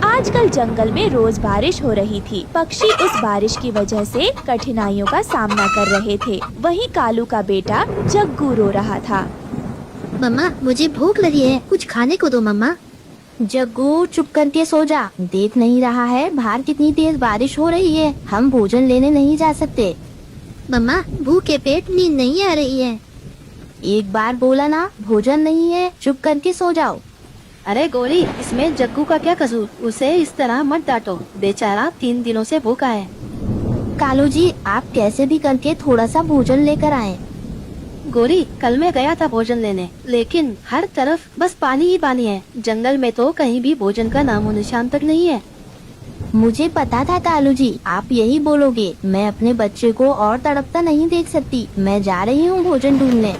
आजकल जंगल में रोज बारिश हो रही थी। पक्षी उस बारिश की वजह से कठिनाइयों का सामना कर रहे थे। वहीं कालू का बेटा जग्गू रो रहा था। मम्मा, मुझे भूख लगी है, कुछ खाने को दो मम्मा। जग्गू चुप करके सो जा। देख नहीं रहा है बाहर कितनी तेज बारिश हो रही है। हम भोजन लेने नहीं जा सकते। मम्मा, भूखे पेट नींद नहीं आ रही है। एक बार बोला ना, भोजन नहीं है, चुप करके सो जाओ। अरे गोरी, इसमें जग्गू का क्या कसूर? उसे इस तरह मत डांटो, बेचारा 3 दिनों से भूखा है। कालू जी, आप कैसे भी करके थोड़ा सा भोजन लेकर आए। गोरी, कल मैं गया था भोजन लेने, लेकिन हर तरफ बस पानी ही पानी है। जंगल में तो कहीं भी भोजन का नामो निशान तक नहीं है। मुझे पता था कालू जी, आप यही बोलोगे। मैं अपने बच्चे को और तड़पता नहीं देख सकती। मैं जा रही हूँ भोजन ढूंढने।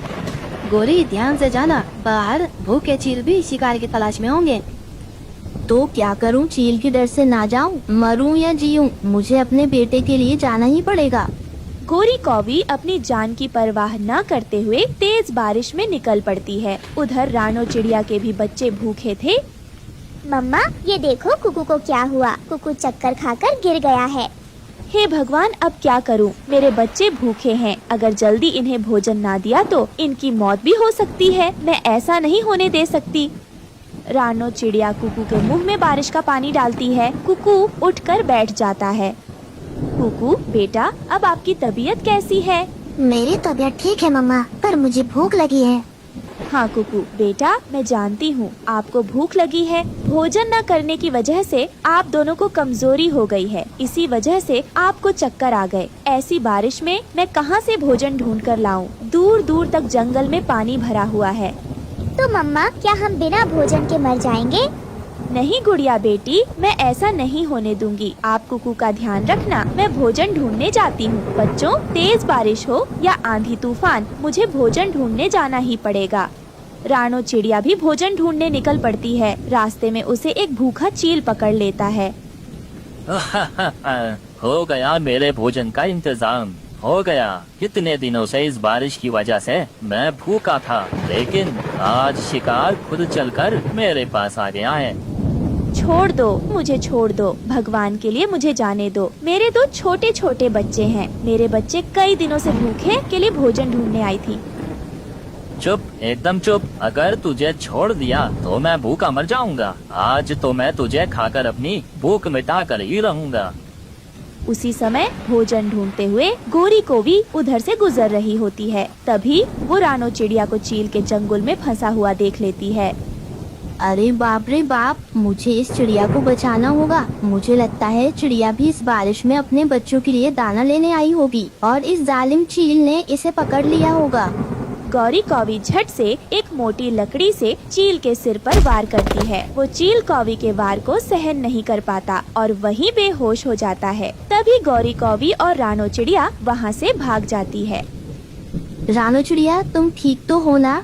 गोरी, ध्यान से जाना, बाहर भूखे चील भी शिकार की तलाश में होंगे। तो क्या करूँ? चील के डर से ना जाऊँ? मरूं या जीऊं, मुझे अपने बेटे के लिए जाना ही पड़ेगा। गोरी कौवी अपनी जान की परवाह न करते हुए तेज बारिश में निकल पड़ती है। उधर रानो चिड़िया के भी बच्चे भूखे थे। मम्मा, ये देखो कुकू को क्या हुआ। कुकू चक्कर खाकर गिर गया है। हे भगवान, अब क्या करूं? मेरे बच्चे भूखे हैं। अगर जल्दी इन्हें भोजन ना दिया तो इनकी मौत भी हो सकती है। मैं ऐसा नहीं होने दे सकती। रानो चिड़िया कुकू के मुंह में बारिश का पानी डालती है। कुकू उठकर बैठ जाता है। कुकू बेटा, अब आपकी तबीयत कैसी है? मेरी तबीयत ठीक है मम्मा, पर मुझे भूख लगी है। हाँ कुकू बेटा, मैं जानती हूँ आपको भूख लगी है। भोजन न करने की वजह से आप दोनों को कमजोरी हो गई है। इसी वजह से आपको चक्कर आ गए। ऐसी बारिश में मैं कहाँ से भोजन ढूंढ कर लाऊं? दूर दूर तक जंगल में पानी भरा हुआ है। तो मम्मा, क्या हम बिना भोजन के मर जाएंगे? नहीं गुड़िया बेटी, मैं ऐसा नहीं होने दूंगी। आप कुकू का ध्यान रखना। मैं भोजन ढूंढने जाती हूँ। बच्चों, तेज बारिश हो या आंधी तूफान, मुझे भोजन ढूंढने जाना ही पड़ेगा। रानो चिड़िया भी भोजन ढूंढने निकल पड़ती है। रास्ते में उसे एक भूखा चील पकड़ लेता है। हो गया मेरे भोजन का इंतजाम। हो गया। कितने दिनों से इस बारिश की वजह से मैं भूखा था, लेकिन आज शिकार खुद चलकर मेरे पास आ गया है। छोड़ दो, मुझे छोड़ दो। भगवान के लिए मुझे जाने दो। मेरे 2 छोटे छोटे बच्चे हैं। मेरे बच्चे कई दिनों से भूखे के लिए भोजन ढूंढने आई थी। चुप, एकदम चुप। अगर तुझे छोड़ दिया तो मैं भूखा मर जाऊंगा। आज तो मैं तुझे खाकर अपनी भूख मिटा कर ही रहूंगा। उसी समय भोजन ढूंढते हुए गोरी को भी उधर से गुजर रही होती है। तभी वो रानो चिड़िया को चील के चंगुल में फंसा हुआ देख लेती है। अरे बाप रे बाप, मुझे इस चिड़िया को बचाना होगा। मुझे लगता है चिड़िया भी इस बारिश में अपने बच्चों के लिए दाना लेने आई होगी और इस जालिम चील ने इसे पकड़ लिया होगा। गौरी कौवी झट से एक मोटी लकड़ी से चील के सिर पर वार करती है। वो चील कौवी के वार को सहन नहीं कर पाता और वहीं बेहोश हो जाता है। तभी गौरी कौवी और रानो चिड़िया वहाँ से भाग जाती है। रानो चिड़िया, तुम ठीक तो हो ना?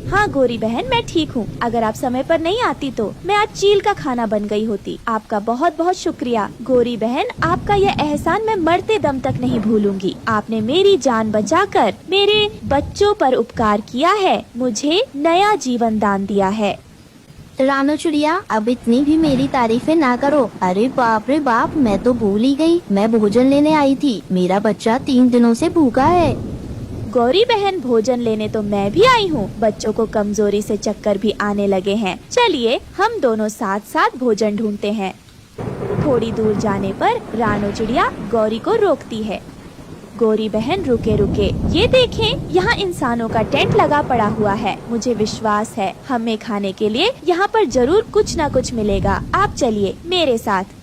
हाँ गोरी बहन, मैं ठीक हूँ। अगर आप समय पर नहीं आती तो मैं आज चील का खाना बन गई होती। आपका बहुत बहुत शुक्रिया गोरी बहन। आपका यह एहसान मैं मरते दम तक नहीं भूलूंगी। आपने मेरी जान बचाकर मेरे बच्चों पर उपकार किया है, मुझे नया जीवन दान दिया है। रानो चिड़िया, अब इतनी भी मेरी तारीफें ना करो। अरे बाप रे बाप, मैं तो भूल ही गई। मैं भोजन लेने आई थी। मेरा बच्चा 3 दिनों से भूखा है। गौरी बहन, भोजन लेने तो मैं भी आई हूँ। बच्चों को कमजोरी से चक्कर भी आने लगे हैं। चलिए हम दोनों साथ साथ भोजन ढूंढते हैं। थोड़ी दूर जाने पर रानो चिड़िया गौरी को रोकती है। गौरी बहन, रुके रुके, ये देखें, यहाँ इंसानों का टेंट लगा पड़ा हुआ है। मुझे विश्वास है हमें खाने के लिए यहाँ पर जरूर कुछ न कुछ मिलेगा। आप चलिए मेरे साथ।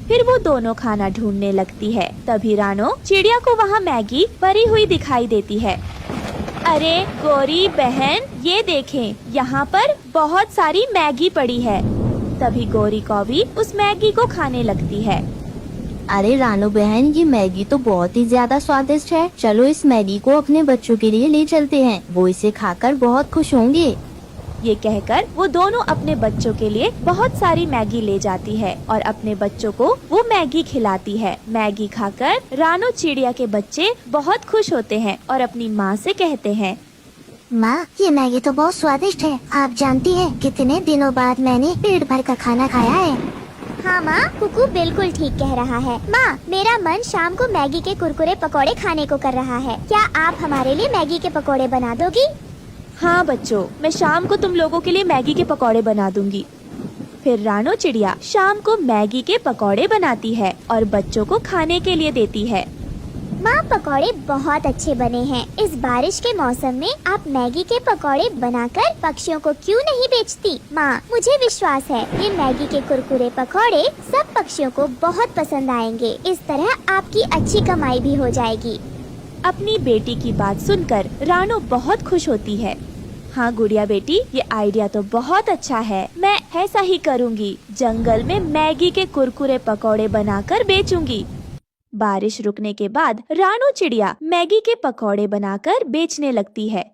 फिर वो दोनों खाना ढूंढने लगती है। तभी रानो चिड़िया को वहाँ मैगी पड़ी हुई दिखाई देती है। अरे गौरी बहन, ये देखें, यहाँ पर बहुत सारी मैगी पड़ी है। तभी गौरी कौवी उस मैगी को खाने लगती है। अरे रानो बहन, ये मैगी तो बहुत ही ज्यादा स्वादिष्ट है। चलो इस मैगी को अपने बच्चों के लिए ले चलते हैं। वो इसे खाकर बहुत खुश होंगे। ये कहकर वो दोनों अपने बच्चों के लिए बहुत सारी मैगी ले जाती है और अपने बच्चों को वो मैगी खिलाती है। मैगी खाकर रानो चिड़िया के बच्चे बहुत खुश होते हैं और अपनी माँ से कहते हैं, माँ, ये मैगी तो बहुत स्वादिष्ट है। आप जानती हैं कितने दिनों बाद मैंने पेट भर कर खाना खाया है। हाँ माँ, कुकू बिल्कुल ठीक कह रहा है। माँ, मेरा मन शाम को मैगी के कुरकुरे पकोड़े खाने को कर रहा है। क्या आप हमारे लिए मैगी के पकोड़े बना दोगी? हाँ बच्चों, मैं शाम को तुम लोगों के लिए मैगी के पकौड़े बना दूंगी। फिर रानो चिड़िया शाम को मैगी के पकौड़े बनाती है और बच्चों को खाने के लिए देती है। माँ, पकौड़े बहुत अच्छे बने हैं। इस बारिश के मौसम में आप मैगी के पकौड़े बनाकर पक्षियों को क्यों नहीं बेचती? माँ, मुझे विश्वास है ये मैगी के कुरकुरे पकौड़े सब पक्षियों को बहुत पसंद आएंगे। इस तरह आपकी अच्छी कमाई भी हो जाएगी। अपनी बेटी की बात सुनकर रानो बहुत खुश होती है। हाँ गुड़िया बेटी, ये आइडिया तो बहुत अच्छा है। मैं ऐसा ही करूँगी। जंगल में मैगी के कुरकुरे पकौड़े बनाकर बेचूंगी। बारिश रुकने के बाद रानो चिड़िया मैगी के पकौड़े बनाकर बेचने लगती है।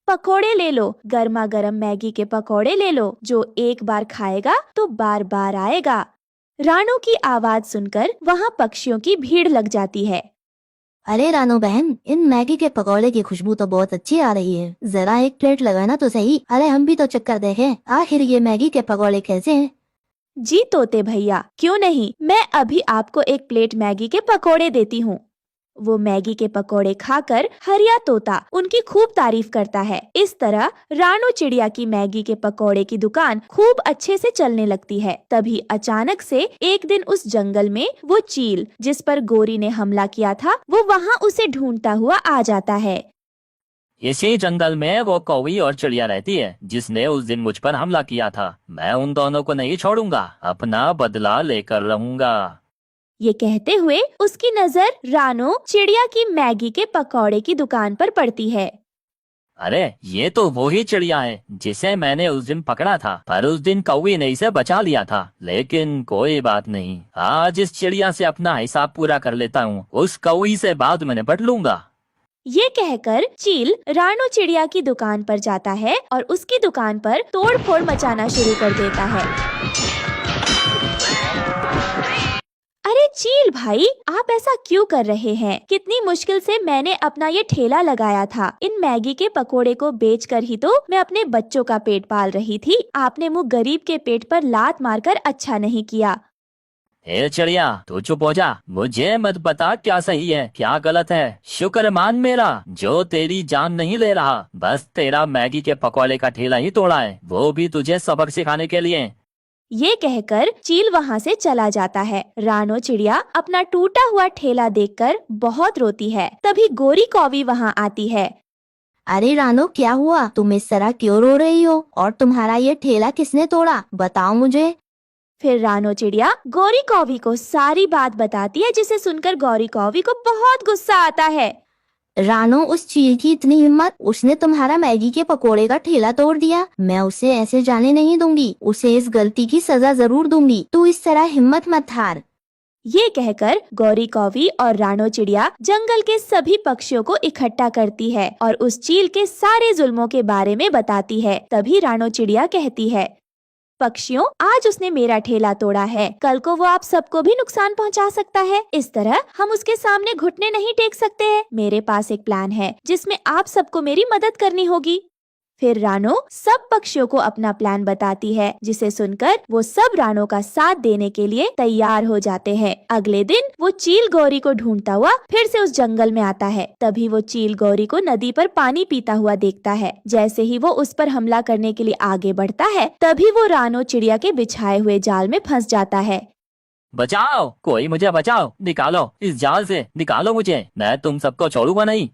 पकौड़े ले लो, गर्मा गर्म मैगी के पकौड़े ले लो। जो एक बार खाएगा तो बार बार आएगा। रानो की आवाज सुनकर वहाँ पक्षियों की भीड़ लग जाती है। अरे रानो बहन, इन मैगी के पकौड़े की खुशबू तो बहुत अच्छी आ रही है। जरा एक प्लेट लगाना तो सही। अरे हम भी तो चक्कर देखें, आखिर ये मैगी के पकौड़े कैसे हैं? जी तोते भैया, क्यों नहीं, मैं अभी आपको एक प्लेट मैगी के पकोड़े देती हूँ। वो मैगी के पकोड़े खाकर हरिया तोता उनकी खूब तारीफ करता है। इस तरह रानो चिड़िया की मैगी के पकोड़े की दुकान खूब अच्छे से चलने लगती है। तभी अचानक से एक दिन उस जंगल में वो चील जिस पर गोरी ने हमला किया था, वो वहाँ उसे ढूंढता हुआ आ जाता है। इसी जंगल में वो कौवी और चिड़िया रहती है जिसने उस दिन मुझ पर हमला किया था। मैं उन दोनों को नहीं छोड़ूंगा, अपना बदला लेकर रहूंगा। ये कहते हुए उसकी नजर रानो चिड़िया की मैगी के पकौड़े की दुकान पर पड़ती है। अरे ये तो वो ही चिड़िया है जिसे मैंने उस दिन पकड़ा था, पर उस दिन कौवी ने इसे बचा लिया था। लेकिन कोई बात नहीं, आज इस चिड़िया से अपना हिसाब पूरा कर लेता हूँ। उस कौवी से बाद में निपट लूंगा। ये कहकर चील रानो चिड़िया की दुकान पर जाता है और उसकी दुकान पर तोड़ फोड़ मचाना शुरू कर देता है। अरे चील भाई, आप ऐसा क्यों कर रहे हैं? कितनी मुश्किल से मैंने अपना ये ठेला लगाया था। इन मैगी के पकोड़े को बेचकर ही तो मैं अपने बच्चों का पेट पाल रही थी। आपने मुँह गरीब के पेट पर लात मारकर अच्छा नहीं किया। हे चिड़िया, तू चुप हो जा। मुझे मत बता क्या सही है क्या गलत है। शुक्र मान मेरा जो तेरी जान नहीं ले रहा। बस तेरा मैगी के पकौड़े का ठेला ही तोड़ा है, वो भी तुझे सबक सिखाने के लिए। ये कहकर चील वहाँ से चला जाता है। रानो चिड़िया अपना टूटा हुआ ठेला देखकर बहुत रोती है। तभी गोरी कौवी वहाँ आती है। अरे रानो, क्या हुआ? तुम इस तरह क्यों रो रही हो? और तुम्हारा ये ठेला किसने तोड़ा? बताओ मुझे। फिर रानो चिड़िया गौरी कौवी को सारी बात बताती है, जिसे सुनकर गौरी कौवी को बहुत गुस्सा आता है। रानो, उस चील की इतनी हिम्मत, उसने तुम्हारा मैगी के पकोड़े का ठेला तोड़ दिया। मैं उसे ऐसे जाने नहीं दूंगी, उसे इस गलती की सजा जरूर दूंगी। तू इस तरह हिम्मत मत हार। ये कहकर गौरी कौवी और रानो चिड़िया जंगल के सभी पक्षियों को इकट्ठा करती है और उस चील के सारे जुल्मों के बारे में बताती है। तभी रानो चिड़िया कहती है, पक्षियों, आज उसने मेरा ठेला तोड़ा है, कल को वो आप सबको भी नुकसान पहुंचा सकता है। इस तरह हम उसके सामने घुटने नहीं टेक सकते हैं। मेरे पास एक प्लान है जिसमें आप सबको मेरी मदद करनी होगी। फिर रानो सब पक्षियों को अपना प्लान बताती है, जिसे सुनकर वो सब रानो का साथ देने के लिए तैयार हो जाते हैं। अगले दिन वो चील गौरी को ढूंढता हुआ फिर से उस जंगल में आता है। तभी वो चील गौरी को नदी पर पानी पीता हुआ देखता है। जैसे ही वो उस पर हमला करने के लिए आगे बढ़ता है, तभी वो रानो चिड़िया के बिछाए हुए जाल में फंस जाता है। बचाओ, कोई मुझे बचाओ, निकालो इस जाल से, निकालो मुझे, मैं तुम सबको छोड़ूंगा नहीं।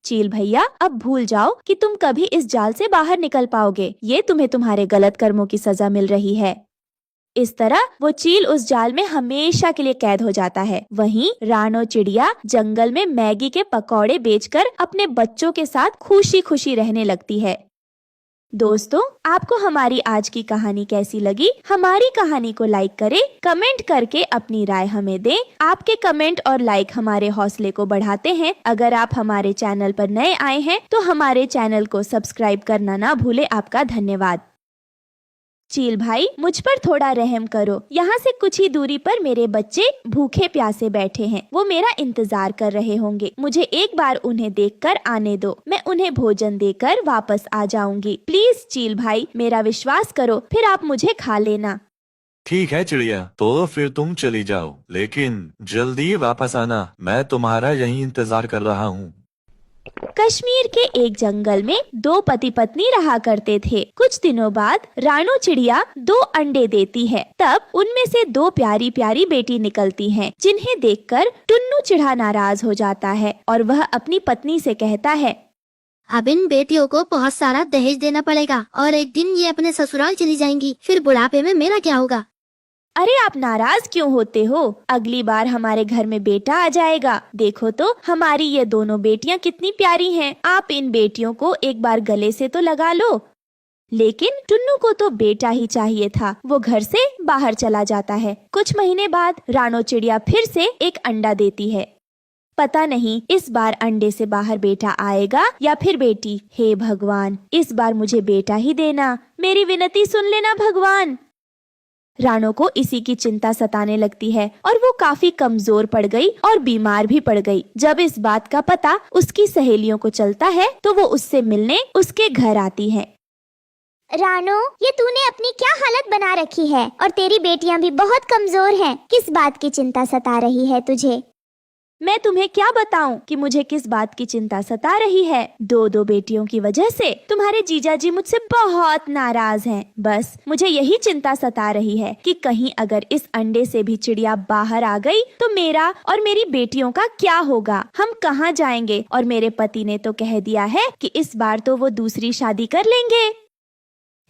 चील भैया, अब भूल जाओ कि तुम कभी इस जाल से बाहर निकल पाओगे। ये तुम्हें तुम्हारे गलत कर्मों की सजा मिल रही है। इस तरह वो चील उस जाल में हमेशा के लिए कैद हो जाता है। वहीं रानो चिड़िया जंगल में मैगी के पकौड़े बेचकर अपने बच्चों के साथ खुशी खुशी रहने लगती है। दोस्तों, आपको हमारी आज की कहानी कैसी लगी? हमारी कहानी को लाइक करें, कमेंट करके अपनी राय हमें दें। आपके कमेंट और लाइक हमारे हौसले को बढ़ाते हैं। अगर आप हमारे चैनल पर नए आए हैं तो हमारे चैनल को सब्सक्राइब करना ना भूले। आपका धन्यवाद। चील भाई, मुझ पर थोड़ा रहम करो। यहाँ से कुछ ही दूरी पर मेरे बच्चे भूखे प्यासे बैठे हैं। वो मेरा इंतजार कर रहे होंगे। मुझे एक बार उन्हें देखकर आने दो। मैं उन्हें भोजन देकर वापस आ जाऊंगी। प्लीज चील भाई, मेरा विश्वास करो, फिर आप मुझे खा लेना। ठीक है चिड़िया, तो फिर तुम चली जाओ, लेकिन जल्दी वापस आना, मैं तुम्हारा यहीं इंतजार कर रहा हूँ। कश्मीर के एक जंगल में दो पति पत्नी रहा करते थे। कुछ दिनों बाद रानो चिड़िया 2 अंडे देती है। तब उनमें से 2 प्यारी प्यारी बेटी निकलती हैं, जिन्हें देखकर टुन्नू चिढ़ा नाराज हो जाता है और वह अपनी पत्नी से कहता है, अब इन बेटियों को बहुत सारा दहेज देना पड़ेगा और एक दिन ये अपने ससुराल चली जाएंगी, फिर बुढ़ापे में मेरा क्या होगा। अरे आप नाराज क्यों होते हो? अगली बार हमारे घर में बेटा आ जाएगा। देखो तो हमारी ये दोनों बेटियां कितनी प्यारी हैं। आप इन बेटियों को एक बार गले से तो लगा लो। लेकिन टुन्नू को तो बेटा ही चाहिए था। वो घर से बाहर चला जाता है। कुछ महीने बाद रानो चिड़िया फिर से एक अंडा देती है। पता नहीं इस बार अंडे से बाहर बेटा आएगा या फिर बेटी। हे भगवान, इस बार मुझे बेटा ही देना। मेरी विनती सुन लेना भगवान। रानो को इसी की चिंता सताने लगती है और वो काफी कमजोर पड़ गई और बीमार भी पड़ गई। जब इस बात का पता उसकी सहेलियों को चलता है तो वो उससे मिलने उसके घर आती हैं। रानो, ये तूने अपनी क्या हालत बना रखी है और तेरी बेटियां भी बहुत कमजोर हैं। किस बात की चिंता सता रही है तुझे? मैं तुम्हें क्या बताऊं कि मुझे किस बात की चिंता सता रही है। 2 बेटियों की वजह से तुम्हारे जीजा जी मुझसे बहुत नाराज हैं। बस मुझे यही चिंता सता रही है कि कहीं अगर इस अंडे से भी चिड़िया बाहर आ गई तो मेरा और मेरी बेटियों का क्या होगा। हम कहाँ जाएंगे? और मेरे पति ने तो कह दिया है कि इस बार तो वो दूसरी शादी कर लेंगे।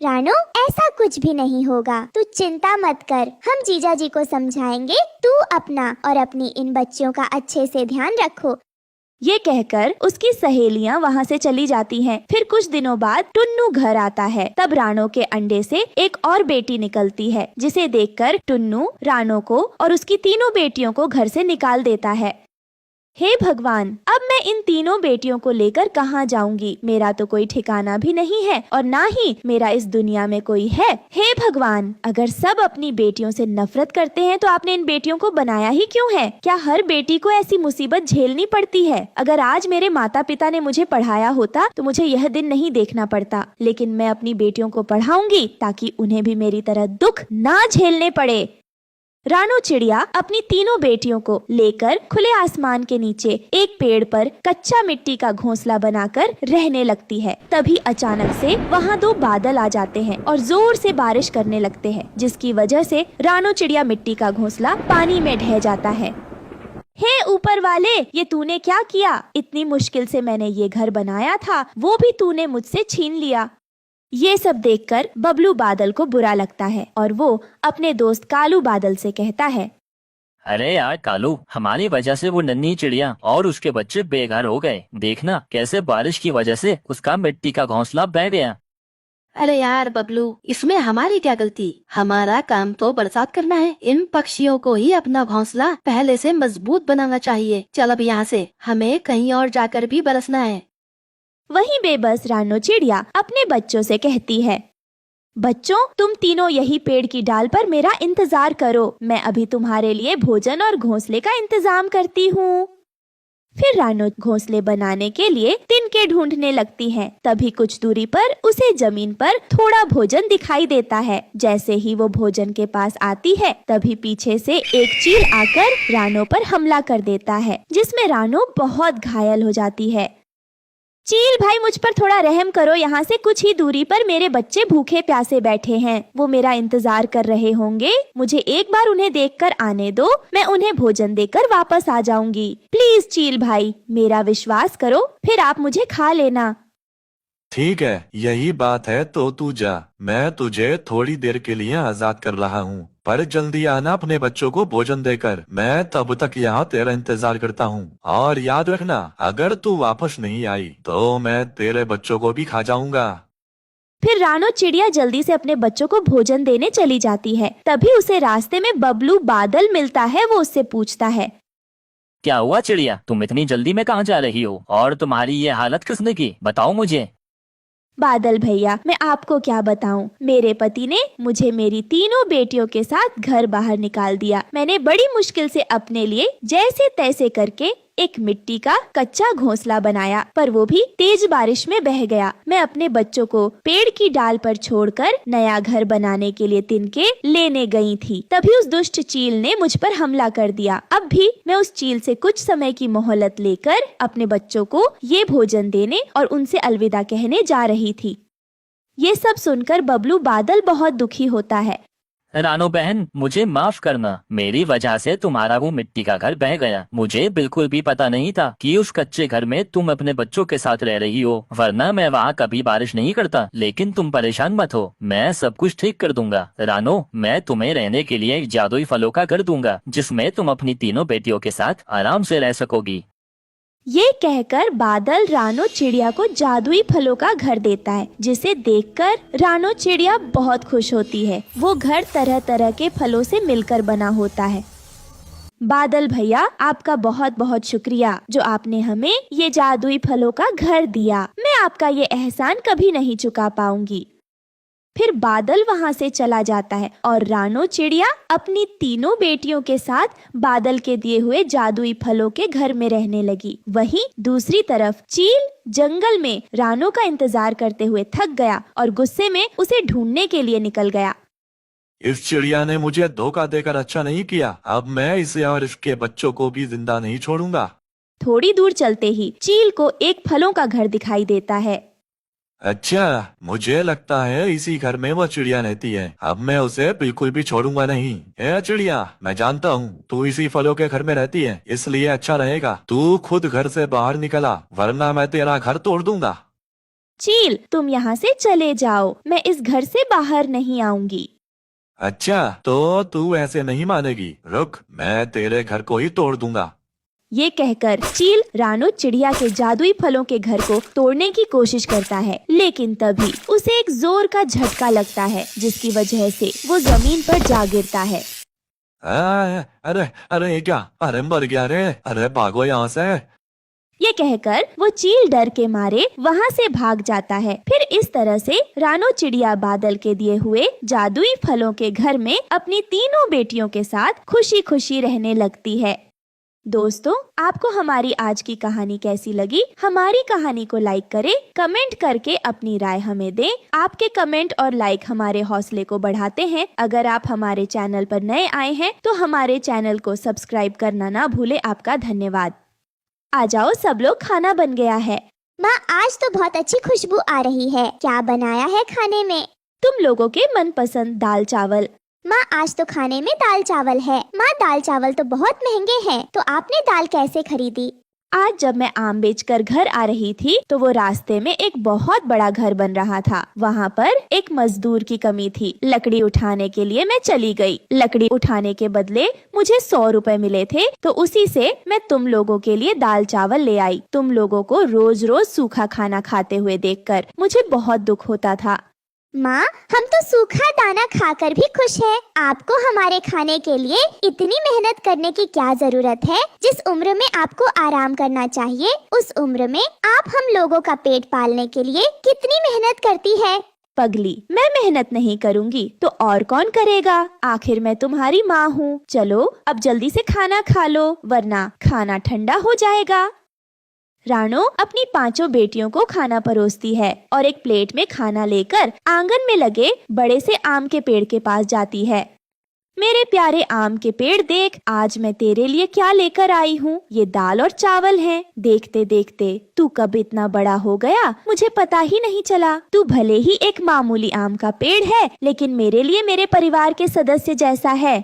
रानो, ऐसा कुछ भी नहीं होगा। तू चिंता मत कर, हम जीजा जी को समझाएंगे। तू अपना और अपनी इन बच्चियों का अच्छे से ध्यान रखो। ये कहकर उसकी सहेलियां वहाँ से चली जाती हैं। फिर कुछ दिनों बाद टुन्नू घर आता है। तब रानो के अंडे से एक और बेटी निकलती है, जिसे देखकर टुन्नू रानो को और उसकी 3 बेटियों को घर से निकाल देता है। हे भगवान, अब मैं इन 3 बेटियों को लेकर कहाँ जाऊंगी? मेरा तो कोई ठिकाना भी नहीं है और ना ही मेरा इस दुनिया में कोई है। हे भगवान, अगर सब अपनी बेटियों से नफरत करते हैं तो आपने इन बेटियों को बनाया ही क्यों है? क्या हर बेटी को ऐसी मुसीबत झेलनी पड़ती है? अगर आज मेरे माता पिता ने मुझे पढ़ाया होता तो मुझे यह दिन नहीं देखना पड़ता। लेकिन मैं अपनी बेटियों को पढ़ाऊंगी ताकि उन्हें भी मेरी तरह दुख ना झेलने पड़े। रानो चिड़िया अपनी 3 बेटियों को लेकर खुले आसमान के नीचे एक पेड़ पर कच्चा मिट्टी का घोंसला बनाकर रहने लगती है। तभी अचानक से वहाँ 2 बादल आ जाते हैं और जोर से बारिश करने लगते हैं, जिसकी वजह से रानो चिड़िया मिट्टी का घोंसला पानी में ढह जाता है। हे ऊपर वाले, ये तूने क्या किया? इतनी मुश्किल से मैंने ये घर बनाया था, वो भी तूने मुझसे छीन लिया। ये सब देखकर बबलू बादल को बुरा लगता है और वो अपने दोस्त कालू बादल से कहता है, अरे यार कालू, हमारी वजह से वो नन्ही चिड़िया और उसके बच्चे बेघर हो गए। देखना कैसे बारिश की वजह से उसका मिट्टी का घोंसला बह गया। अरे यार बबलू, इसमें हमारी क्या गलती? हमारा काम तो बरसात करना है। इन पक्षियों को ही अपना घोंसला पहले से मजबूत बनाना चाहिए। चल अब यहाँ से, हमें कहीं और जाकर भी बरसना है। वहीं बेबस रानो चिड़िया अपने बच्चों से कहती है, बच्चों, तुम तीनों यही पेड़ की डाल पर मेरा इंतजार करो। मैं अभी तुम्हारे लिए भोजन और घोंसले का इंतजाम करती हूँ। फिर रानो घोंसले बनाने के लिए तिनके ढूंढने लगती है। तभी कुछ दूरी पर उसे जमीन पर थोड़ा भोजन दिखाई देता है। जैसे ही वो भोजन के पास आती है, तभी पीछे से एक चील आकर रानो पर हमला कर देता है, जिसमें रानो बहुत घायल हो जाती है। चील भाई, मुझ पर थोड़ा रहम करो। यहाँ से कुछ ही दूरी पर मेरे बच्चे भूखे प्यासे बैठे हैं। वो मेरा इंतजार कर रहे होंगे। मुझे एक बार उन्हें देखकर आने दो, मैं उन्हें भोजन देकर वापस आ जाऊंगी। प्लीज चील भाई, मेरा विश्वास करो, फिर आप मुझे खा लेना। ठीक है, यही बात है तो तू जा। मैं तुझे थोड़ी देर के लिए आजाद कर रहा हूँ, पर जल्दी आना अपने बच्चों को भोजन देकर। मैं तब तक यहाँ तेरा इंतजार करता हूँ। और याद रखना, अगर तू वापस नहीं आई तो मैं तेरे बच्चों को भी खा जाऊंगा। फिर रानो चिड़िया जल्दी से अपने बच्चों को भोजन देने चली जाती है। तभी उसे रास्ते में बबलू बादल मिलता है। वो उससे पूछता है, क्या हुआ चिड़िया, तुम इतनी जल्दी में कहाँ जा रही हो और तुम्हारी ये हालत किसने की? बताओ मुझे। बादल भैया, मैं आपको क्या बताऊं, मेरे पति ने मुझे मेरी 3 बेटियों के साथ घर बाहर निकाल दिया। मैंने बड़ी मुश्किल से अपने लिए जैसे तैसे करके एक मिट्टी का कच्चा घोंसला बनाया, पर वो भी तेज बारिश में बह गया। मैं अपने बच्चों को पेड़ की डाल पर छोड़कर नया घर बनाने के लिए तिनके लेने गई थी। तभी उस दुष्ट चील ने मुझ पर हमला कर दिया। अब भी मैं उस चील से कुछ समय की मोहलत लेकर अपने बच्चों को ये भोजन देने और उनसे अलविदा कहने जा रही थी। ये सब सुनकर बबलू बादल बहुत दुखी होता है। रानो बहन, मुझे माफ करना, मेरी वजह से तुम्हारा वो मिट्टी का घर बह गया। मुझे बिल्कुल भी पता नहीं था कि उस कच्चे घर में तुम अपने बच्चों के साथ रह रही हो, वरना मैं वहाँ कभी बारिश नहीं करता। लेकिन तुम परेशान मत हो, मैं सब कुछ ठीक कर दूंगा। रानो, मैं तुम्हें रहने के लिए एक जादुई फलों का घर दूंगा, जिसमें तुम अपनी तीनों बेटियों के साथ आराम से रह सकोगी। ये कहकर बादल रानो चिड़िया को जादुई फलों का घर देता है, जिसे देखकर रानो चिड़िया बहुत खुश होती है। वो घर तरह तरह के फलों से मिलकर बना होता है। बादल भैया, आपका बहुत बहुत शुक्रिया जो आपने हमें ये जादुई फलों का घर दिया। मैं आपका ये एहसान कभी नहीं चुका पाऊंगी। फिर बादल वहाँ से चला जाता है और रानो चिड़िया अपनी तीनों बेटियों के साथ बादल के दिए हुए जादुई फलों के घर में रहने लगी। वहीं दूसरी तरफ चील जंगल में रानो का इंतजार करते हुए थक गया और गुस्से में उसे ढूंढने के लिए निकल गया। इस चिड़िया ने मुझे धोखा देकर अच्छा नहीं किया। अब मैं इसे और इसके बच्चों को भी जिंदा नहीं छोड़ूंगा। थोड़ी दूर चलते ही चील को एक फलों का घर दिखाई देता है। अच्छा, मुझे लगता है इसी घर में वो चिड़िया रहती है। अब मैं उसे बिल्कुल भी छोड़ूंगा नहीं। ए चिड़िया, मैं जानता हूँ तू इसी फलों के घर में रहती है, इसलिए अच्छा रहेगा तू खुद घर से बाहर निकला, वरना मैं तेरा घर तोड़ दूंगा। चील, तुम यहाँ से चले जाओ, मैं इस घर से बाहर नहीं आऊंगी। अच्छा, तो तू ऐसे नहीं मानेगी। रुक, मैं तेरे घर को ही तोड़ दूंगा। ये कहकर चील रानो चिड़िया के जादुई फलों के घर को तोड़ने की कोशिश करता है, लेकिन तभी उसे एक जोर का झटका लगता है, जिसकी वजह से वो जमीन पर जा गिरता है। अरे अरे क्या, अरे मर गया रे, अरे भागो यहाँ से। ये कहकर वो चील डर के मारे वहाँ से भाग जाता है। फिर इस तरह से रानो चिड़िया बादल के दिए हुए जादुई फलों के घर में अपनी तीनों बेटियों के साथ खुशी खुशी रहने लगती है। दोस्तों, आपको हमारी आज की कहानी कैसी लगी? हमारी कहानी को लाइक करें, कमेंट करके अपनी राय हमें दें। आपके कमेंट और लाइक हमारे हौसले को बढ़ाते हैं। अगर आप हमारे चैनल पर नए आए हैं तो हमारे चैनल को सब्सक्राइब करना ना भूले। आपका धन्यवाद। आ जाओ सब लोग, खाना बन गया है। माँ, आज तो बहुत अच्छी खुशबू आ रही है। क्या बनाया है खाने में? तुम लोगों के मनपसंद दाल चावल। माँ, आज तो खाने में दाल चावल है। माँ, दाल चावल तो बहुत महंगे हैं, तो आपने दाल कैसे खरीदी? आज जब मैं आम बेचकर घर आ रही थी तो वो रास्ते में एक बहुत बड़ा घर बन रहा था। वहाँ पर एक मजदूर की कमी थी। लकड़ी उठाने के लिए मैं चली गई। लकड़ी उठाने के बदले मुझे 100 रुपए मिले थे, तो उसी से मैं तुम लोगों के लिए दाल चावल ले आई। तुम लोगों को रोज रोज सूखा खाना खाते हुए देखकर मुझे बहुत दुख होता था। माँ, हम तो सूखा दाना खाकर भी खुश हैं। आपको हमारे खाने के लिए इतनी मेहनत करने की क्या जरूरत है? जिस उम्र में आपको आराम करना चाहिए, उस उम्र में आप हम लोगों का पेट पालने के लिए कितनी मेहनत करती है। पगली, मैं मेहनत नहीं करूँगी तो और कौन करेगा? आखिर मैं तुम्हारी माँ हूँ। चलो अब जल्दी से खाना खा लो, वरना खाना ठंडा हो जाएगा। रानो अपनी 5 बेटियों को खाना परोसती है और एक प्लेट में खाना लेकर आंगन में लगे बड़े से आम के पेड़ के पास जाती है। मेरे प्यारे आम के पेड़, देख आज मैं तेरे लिए क्या लेकर आई हूँ। ये दाल और चावल हैं। देखते देखते तू कब इतना बड़ा हो गया, मुझे पता ही नहीं चला। तू भले ही एक मामूली आम का पेड़ है, लेकिन मेरे लिए मेरे परिवार के सदस्य जैसा है।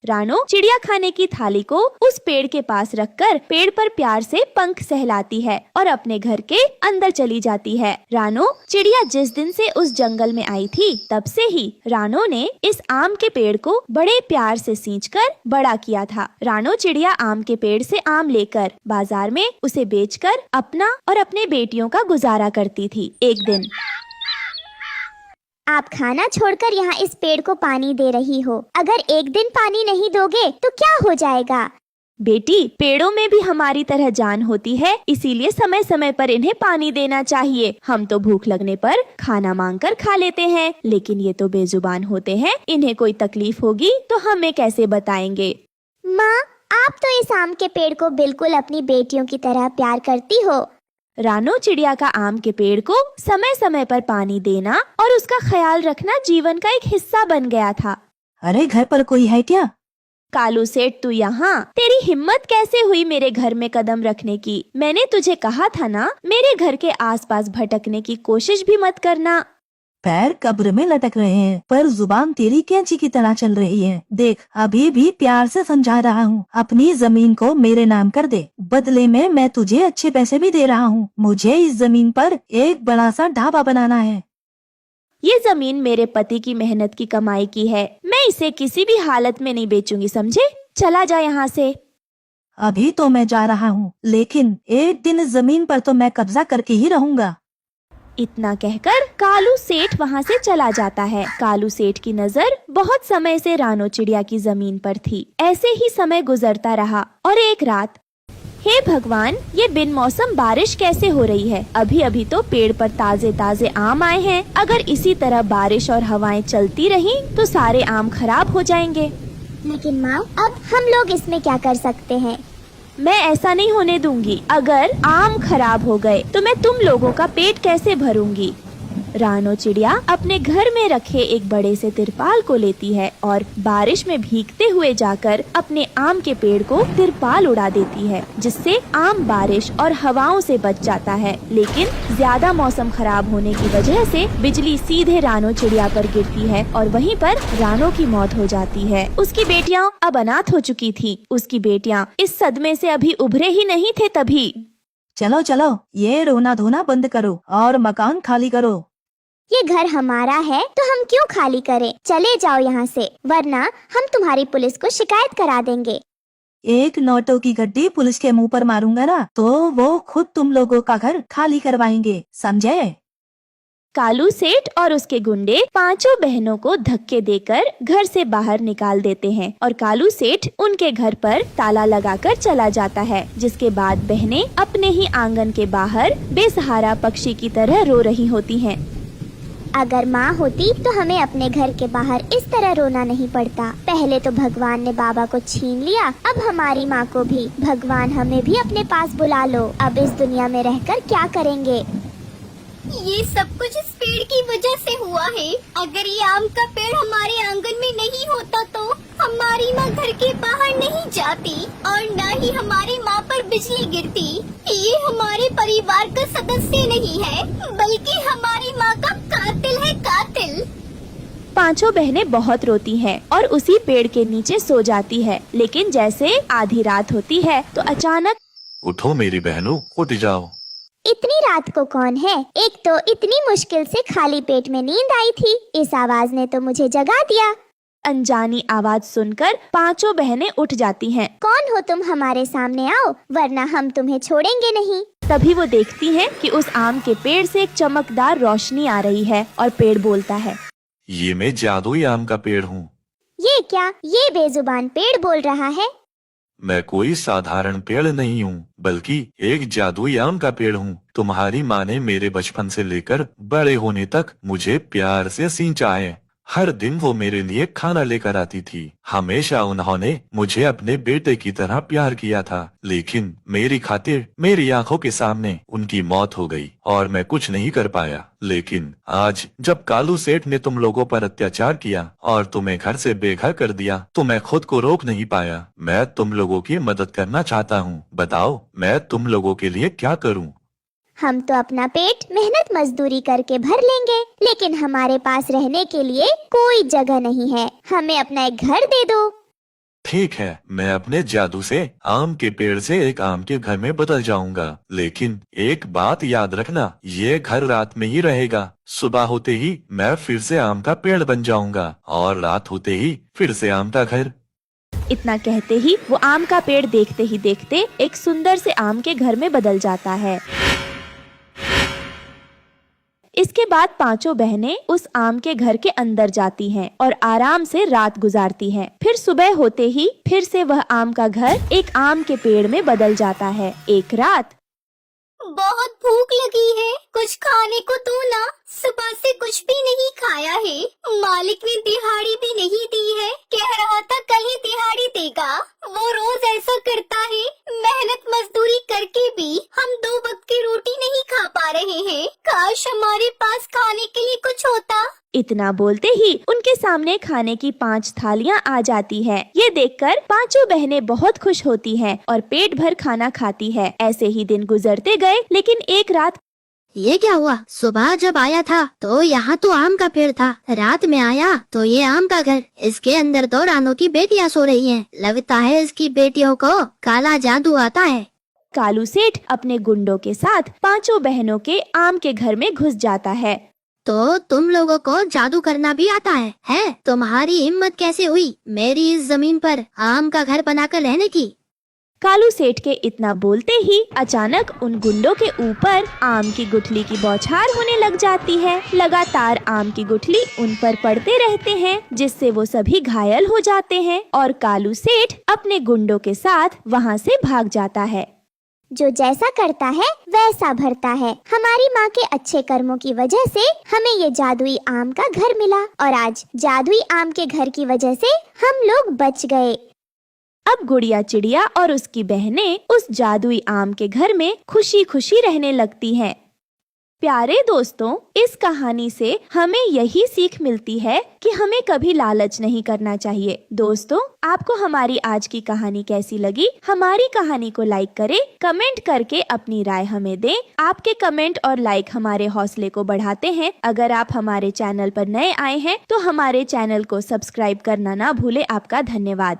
रानो चिड़िया खाने की थाली को उस पेड़ के पास रखकर पेड़ पर प्यार से पंख सहलाती है और अपने घर के अंदर चली जाती है। रानो चिड़िया जिस दिन से उस जंगल में आई थी, तब से ही रानो ने इस आम के पेड़ को बड़े प्यार से सींचकर बड़ा किया था। रानो चिड़िया आम के पेड़ से आम लेकर बाजार में उसे बेचकर अपना और अपने बेटियों का गुजारा करती थी। एक दिन आप खाना छोड़कर यहाँ इस पेड़ को पानी दे रही हो। अगर एक दिन पानी नहीं दोगे तो क्या हो जाएगा? बेटी, पेड़ों में भी हमारी तरह जान होती है, इसीलिए समय समय पर इन्हें पानी देना चाहिए। हम तो भूख लगने पर खाना मांगकर खा लेते हैं, लेकिन ये तो बेजुबान होते हैं। इन्हें कोई तकलीफ होगी तो हमें कैसे बताएंगे? माँ, आप तो इस आम के पेड़ को बिल्कुल अपनी बेटियों की तरह प्यार करती हो। रानो चिड़िया का आम के पेड़ को समय समय पर पानी देना और उसका ख्याल रखना जीवन का एक हिस्सा बन गया था। अरे घर पर कोई है क्या? कालू सेठ, तू यहाँ? तेरी हिम्मत कैसे हुई मेरे घर में कदम रखने की? मैंने तुझे कहा था ना, मेरे घर के आसपास भटकने की कोशिश भी मत करना। पैर कब्र में लटक रहे हैं पर जुबान तेरी कैंची की तरह चल रही है। देख, अभी भी प्यार से समझा रहा हूँ, अपनी जमीन को मेरे नाम कर दे। बदले में मैं तुझे अच्छे पैसे भी दे रहा हूँ। मुझे इस जमीन पर एक बड़ा सा ढाबा बनाना है। ये जमीन मेरे पति की मेहनत की कमाई की है। मैं इसे किसी भी हालत में नहीं बेचूंगी, समझे? चला जा यहाँ से। अभी तो मैं जा रहा हूँ, लेकिन एक दिन इस जमीन पर तो मैं कब्जा करके ही रहूँगा। इतना कहकर कालू सेठ वहाँ से चला जाता है। कालू सेठ की नजर बहुत समय से रानो चिड़िया की जमीन पर थी। ऐसे ही समय गुजरता रहा और एक रात, हे भगवान, ये बिन मौसम बारिश कैसे हो रही है? अभी अभी तो पेड़ पर ताजे ताजे आम आए हैं। अगर इसी तरह बारिश और हवाएं चलती रहीं तो सारे आम खराब हो जाएंगे। लेकिन माँ, अब हम लोग इसमें क्या कर सकते हैं? मैं ऐसा नहीं होने दूंगी। अगर आम खराब हो गए तो मैं तुम लोगों का पेट कैसे भरूंगी? रानो चिड़िया अपने घर में रखे एक बड़े से तिरपाल को लेती है और बारिश में भीगते हुए जाकर अपने आम के पेड़ को तिरपाल उड़ा देती है, जिससे आम बारिश और हवाओं से बच जाता है। लेकिन ज्यादा मौसम खराब होने की वजह से बिजली सीधे रानो चिड़िया पर गिरती है और वहीं पर रानो की मौत हो जाती है। उसकी बेटियां अब अनाथ हो चुकी थी। उसकी बेटियां इस सदमे से अभी उभरे ही नहीं थे। तभी चलो चलो, ये रोना धोना बंद करो और मकान खाली करो। ये घर हमारा है तो हम क्यों खाली करें? चले जाओ यहाँ से, वरना हम तुम्हारी पुलिस को शिकायत करा देंगे। एक नोटों की गड्डी पुलिस के मुंह पर मारूंगा ना, तो वो खुद तुम लोगों का घर खाली करवाएंगे, समझे? कालू सेठ और उसके गुंडे पांचों बहनों को धक्के देकर घर से बाहर निकाल देते हैं और कालू सेठ उनके घर पर ताला लगाकर चला जाता है। जिसके बाद बहनें अपने ही आंगन के बाहर बेसहारा पक्षी की तरह रो रही होती हैं। अगर माँ होती तो हमें अपने घर के बाहर इस तरह रोना नहीं पड़ता। पहले तो भगवान ने बाबा को छीन लिया, अब हमारी माँ को भी। भगवान, हमें भी अपने पास बुला लो। अब इस दुनिया में रहकर क्या करेंगे? ये सब कुछ इस पेड़ की वजह से हुआ है। अगर ये आम का पेड़ हमारे आंगन में नहीं होता तो हमारी माँ घर के बाहर नहीं जाती और न ही हमारी माँ पर बिजली गिरती। ये हमारे परिवार का सदस्य नहीं है, बल्कि हमारी माँ का कातिल है, कातिल। पांचों बहनें बहुत रोती हैं और उसी पेड़ के नीचे सो जाती है। लेकिन जैसे आधी रात होती है तो अचानक, उठो मेरी बहनों, उठ जाओ। इतनी रात को कौन है? एक तो इतनी मुश्किल से खाली पेट में नींद आई थी, इस आवाज ने तो मुझे जगा दिया। अनजानी आवाज सुनकर पांचों बहनें उठ जाती हैं। कौन हो तुम? हमारे सामने आओ, वरना हम तुम्हें छोड़ेंगे नहीं। तभी वो देखती हैं कि उस आम के पेड़ से एक चमकदार रोशनी आ रही है और पेड़ बोलता है, ये मैं जादुई आम का पेड़ हूँ। ये क्या? ये बेजुबान पेड़ बोल रहा है? मैं कोई साधारण पेड़ नहीं हूँ, बल्कि एक जादुई आम का पेड़ हूँ। तुम्हारी माँ ने मेरे बचपन से लेकर बड़े होने तक मुझे प्यार से सींचा है। हर दिन वो मेरे लिए खाना लेकर आती थी। हमेशा उन्होंने मुझे अपने बेटे की तरह प्यार किया था, लेकिन मेरी खातिर मेरी आंखों के सामने उनकी मौत हो गई और मैं कुछ नहीं कर पाया। लेकिन आज जब कालू सेठ ने तुम लोगों पर अत्याचार किया और तुम्हें घर से बेघर कर दिया, तो मैं खुद को रोक नहीं पाया। मैं तुम लोगों की मदद करना चाहता हूँ। बताओ, मैं तुम लोगों के लिए क्या करूँ? हम तो अपना पेट मेहनत मजदूरी करके भर लेंगे, लेकिन हमारे पास रहने के लिए कोई जगह नहीं है। हमें अपना एक घर दे दो। ठीक है, मैं अपने जादू से आम के पेड़ से एक आम के घर में बदल जाऊंगा। लेकिन एक बात याद रखना, ये घर रात में ही रहेगा। सुबह होते ही मैं फिर से आम का पेड़ बन जाऊंगा और रात होते ही फिर से आम का घर। इतना कहते ही वो आम का पेड़ देखते ही देखते एक सुंदर से आम के घर में बदल जाता है। इसके बाद पांचों बहनें उस आम के घर के अंदर जाती हैं और आराम से रात गुजारती हैं। फिर सुबह होते ही फिर से वह आम का घर एक आम के पेड़ में बदल जाता है। एक रात, बहुत भूख लगी है, कुछ खाने को दो ना। सुबह से कुछ भी नहीं खाया है। मालिक ने दिहाड़ी भी नहीं दी है। कह रहा था कल ही दिहाड़ी देगा। वो रोज ऐसा हुआ करता है। मेहनत मजदूरी करके भी हम 2 वक्त की रोटी नहीं खा पा रहे हैं। काश हमारे पास खाने के लिए कुछ होता। इतना बोलते ही उनके सामने खाने की 5 थालियां आ जाती है। ये देखकर पांचों बहनें बहुत खुश होती हैं और पेट भर खाना खाती है। ऐसे ही दिन गुजरते गए, लेकिन एक रात ये क्या हुआ? सुबह जब आया था तो यहाँ तो आम का पेड़ था, रात में आया तो ये आम का घर। इसके अंदर तो रानों की बेटियाँ सो रही हैं। लगता है इसकी बेटियों को काला जादू आता है। कालू सेठ अपने गुंडों के साथ पांचों बहनों के आम के घर में घुस जाता है। तो तुम लोगों को जादू करना भी आता है? हैं? तुम्हारी हिम्मत कैसे हुई मेरी इस जमीन पर आम का घर बनाकर रहने की? कालू सेठ के इतना बोलते ही अचानक उन गुंडों के ऊपर आम की गुठली की बौछार होने लग जाती है। लगातार आम की गुठली उन पर पड़ते रहते हैं, जिससे वो सभी घायल हो जाते हैं और कालू सेठ अपने गुंडों के साथ वहाँ से भाग जाता है। जो जैसा करता है वैसा भरता है। हमारी माँ के अच्छे कर्मों की वजह से हमें ये जादुई आम का घर मिला और आज जादुई आम के घर की वजह से हम लोग बच गए। अब गुड़िया चिड़िया और उसकी बहनें उस जादुई आम के घर में खुशी खुशी रहने लगती हैं। प्यारे दोस्तों, इस कहानी से हमें यही सीख मिलती है कि हमें कभी लालच नहीं करना चाहिए। दोस्तों, आपको हमारी आज की कहानी कैसी लगी? हमारी कहानी को लाइक करें, कमेंट करके अपनी राय हमें दें। आपके कमेंट और लाइक हमारे हौसले को बढ़ाते हैं। अगर आप हमारे चैनल पर नए आए हैं तो हमारे चैनल को सब्सक्राइब करना ना भूलें। आपका धन्यवाद।